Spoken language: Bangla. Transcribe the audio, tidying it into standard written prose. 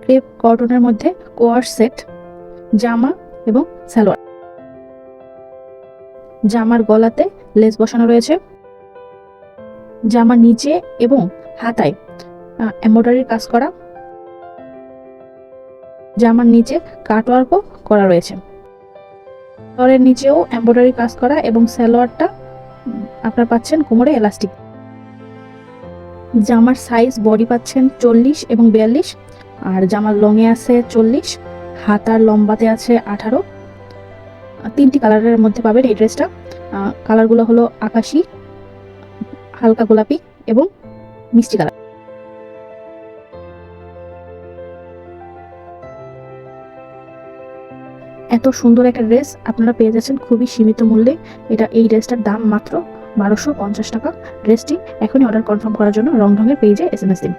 ক্রেপ কটনের মধ্যে কোয়ার্স সেট, জামা এবং সালোয়ার। জামার গলাতে লেস বসানো রয়েছে। জামার নিচে এবং হাতায় এমব্রয়ডারির কাজ করা। জামার নিচে কাটওয়ার্কও করা রয়েছে। সালোয়ারের নিচেও এমব্রয়ডারি কাজ করা এবং সালোয়ারটা আপনারা পাচ্ছেন কোমরে এলাস্টিক। জামার সাইজ বডি পাচ্ছেন 40 এবং 42, আর জামার লংয়ে আছে 40, হাতার লম্বাতে আছে 18। 3টি কালারের মধ্যে পাবেন এই ড্রেসটা। কালারগুলো হলো আকাশি, হালকা গোলাপি এবং মিষ্টি কালার। এত সুন্দর একটা ড্রেস আপনারা পেয়ে যাচ্ছেন খুবই সীমিত মূল্যে। এই ড্রেসটার দাম মাত্র 1250 টাকা। ড্রেসটি এখনই অর্ডার কনফার্ম করার জন্য রংঢঙের পেজে SMS দিন।